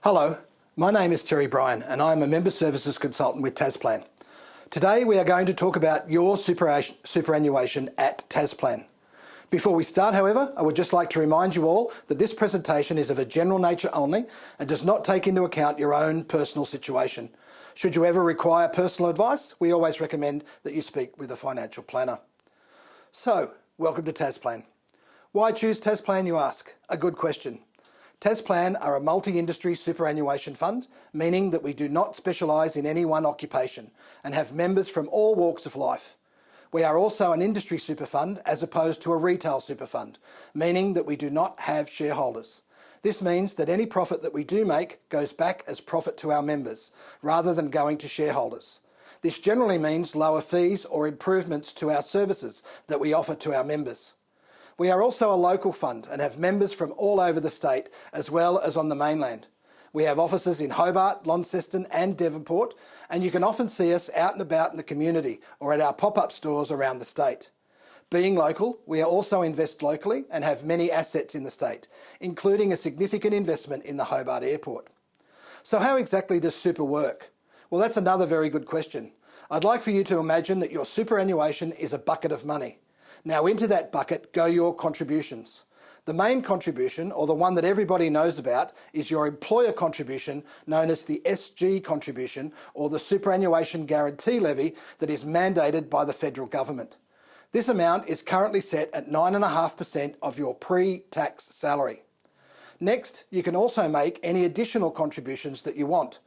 Hello, my name is Terry Bryan and I am a Member Services Consultant with Tasplan. Today we are going to talk about your superannuation at Tasplan. Before we start, however, I would just like to remind you all that this presentation is of a general nature only and does not take into account your own personal situation. Should you ever require personal advice, we always recommend that you speak with a financial planner. So, welcome to Tasplan. Why choose Tasplan, you ask? A good question. Tasplan are a multi-industry superannuation fund, meaning that we do not specialise in any one occupation and have members from all walks of life. We are also an industry super fund as opposed to a retail super fund, meaning that we do not have shareholders. This means that any profit that we do make goes back as profit to our members, rather than going to shareholders. This generally means lower fees or improvements to our services that we offer to our members. We are also a local fund and have members from all over the state as well as on the mainland. We have offices in Hobart, Launceston and Devonport, and you can often see us out and about in the community or at our pop-up stores around the state. Being local, we also invest locally and have many assets in the state, including a significant investment in the Hobart Airport. So how exactly does super work? Well, that's another very good question. I'd like for you to imagine that your superannuation is a bucket of money. Now into that bucket go your contributions. The main contribution, or the one that everybody knows about, is your employer contribution, known as the SG contribution, or the Superannuation Guarantee Levy that is mandated by the federal government. This amount is currently set at 9.5% of your pre-tax salary. Next, you can also make any additional contributions that you want.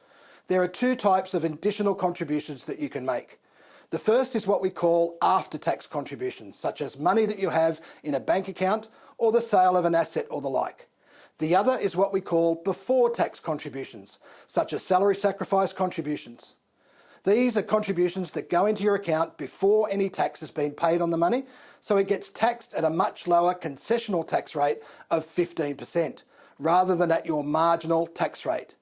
There are two types of additional contributions that you can make. The first is what we call after-tax contributions, such as money that you have in a bank account or the sale of an asset or the like. The other is what we call before-tax contributions, such as salary sacrifice contributions. These are contributions that go into your account before any tax has been paid on the money, so it gets taxed at a much lower concessional tax rate of 15%, rather than at your marginal tax rate.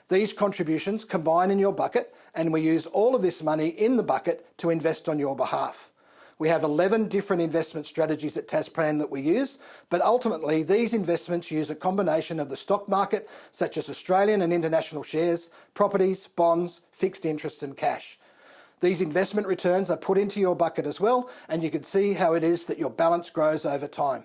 These contributions combine in your bucket and we use all of this money in the bucket to invest on your behalf. We have 11 different investment strategies at Tasplan that we use, but ultimately these investments use a combination of the stock market, such as Australian and international shares, properties, bonds, fixed interest and cash. These investment returns are put into your bucket as well, and you can see how it is that your balance grows over time.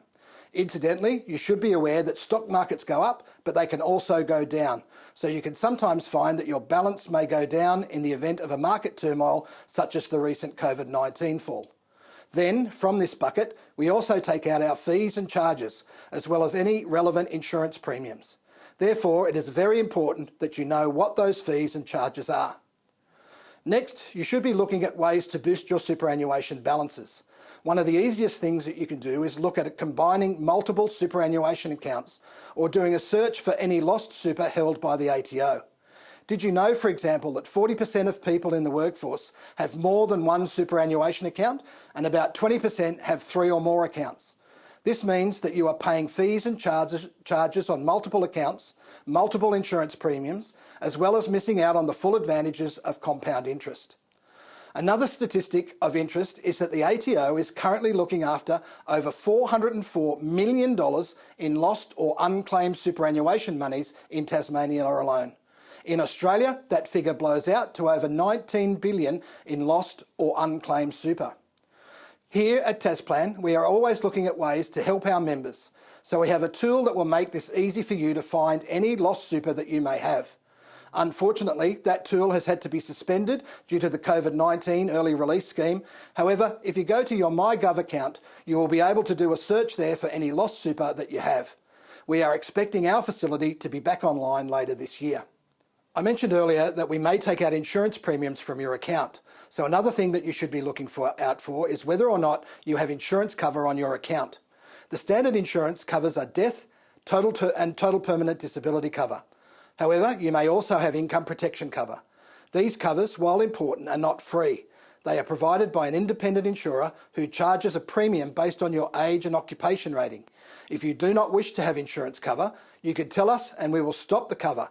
Incidentally, you should be aware that stock markets go up, but they can also go down. So you can sometimes find that your balance may go down in the event of a market turmoil, such as the recent COVID-19 fall. Then, from this bucket, we also take out our fees and charges, as well as any relevant insurance premiums. Therefore, it is very important that you know what those fees and charges are. Next, you should be looking at ways to boost your superannuation balances. One of the easiest things that you can do is look at combining multiple superannuation accounts or doing a search for any lost super held by the ATO. Did you know, for example, that 40% of people in the workforce have more than one superannuation account and about 20% have 3 or more accounts? This means that you are paying fees and charges on multiple accounts, multiple insurance premiums, as well as missing out on the full advantages of compound interest. Another statistic of interest is that the ATO is currently looking after over $404 million in lost or unclaimed superannuation monies in Tasmania alone. In Australia, that figure blows out to over $19 billion in lost or unclaimed super. Here at Tasplan, we are always looking at ways to help our members, so we have a tool that will make this easy for you to find any lost super that you may have. Unfortunately, that tool has had to be suspended due to the COVID-19 early release scheme. However, if you go to your MyGov account, you will be able to do a search there for any lost super that you have. We are expecting our facility to be back online later this year. I mentioned earlier that we may take out insurance premiums from your account. So another thing that you should be looking out for is whether or not you have insurance cover on your account. The standard insurance covers are death, total permanent disability cover. However, you may also have income protection cover. These covers, while important, are not free. They are provided by an independent insurer who charges a premium based on your age and occupation rating. If you do not wish to have insurance cover, you could tell us and we will stop the cover.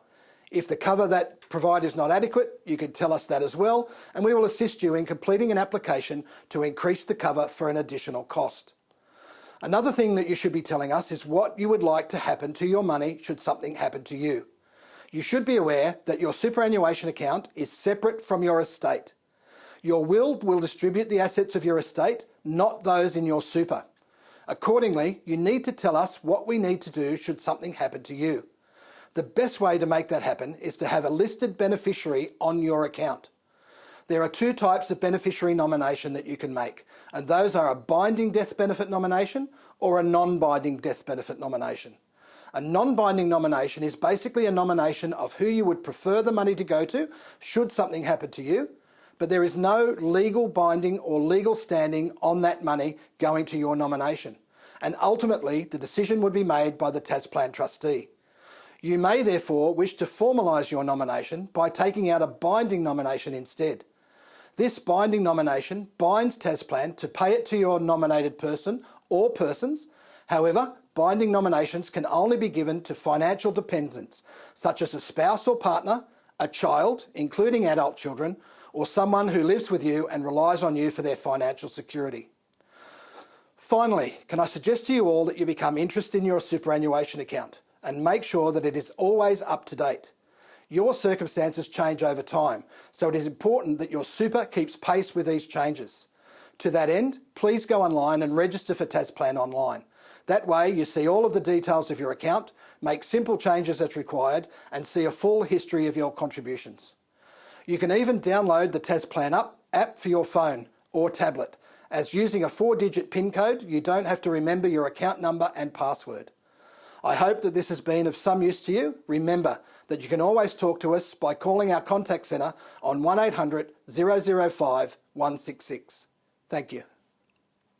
If the cover that provide is not adequate, you could tell us that as well, and we will assist you in completing an application to increase the cover for an additional cost. Another thing that you should be telling us is what you would like to happen to your money should something happen to you. You should be aware that your superannuation account is separate from your estate. Your will distribute the assets of your estate, not those in your super. Accordingly, you need to tell us what we need to do should something happen to you. The best way to make that happen is to have a listed beneficiary on your account. There are two types of beneficiary nomination that you can make, and those are a binding death benefit nomination or a non-binding death benefit nomination. A non-binding nomination is basically a nomination of who you would prefer the money to go to should something happen to you, but there is no legal binding or legal standing on that money going to your nomination. And ultimately, the decision would be made by the Tasplan trustee. You may therefore wish to formalise your nomination by taking out a binding nomination instead. This binding nomination binds Tasplan to pay it to your nominated person or persons. However, binding nominations can only be given to financial dependents, such as a spouse or partner, a child, including adult children, or someone who lives with you and relies on you for their financial security. Finally, can I suggest to you all that you become interested in your superannuation account and make sure that it is always up to date. Your circumstances change over time, so it is important that your super keeps pace with these changes. To that end, please go online and register for Tasplan online. That way you see all of the details of your account, make simple changes as required, and see a full history of your contributions. You can even download the Tasplan app for your phone or tablet, as using a 4-digit PIN code, you don't have to remember your account number and password. I hope that this has been of some use to you. Remember that you can always talk to us by calling our contact centre on 1800 005 166. Thank you.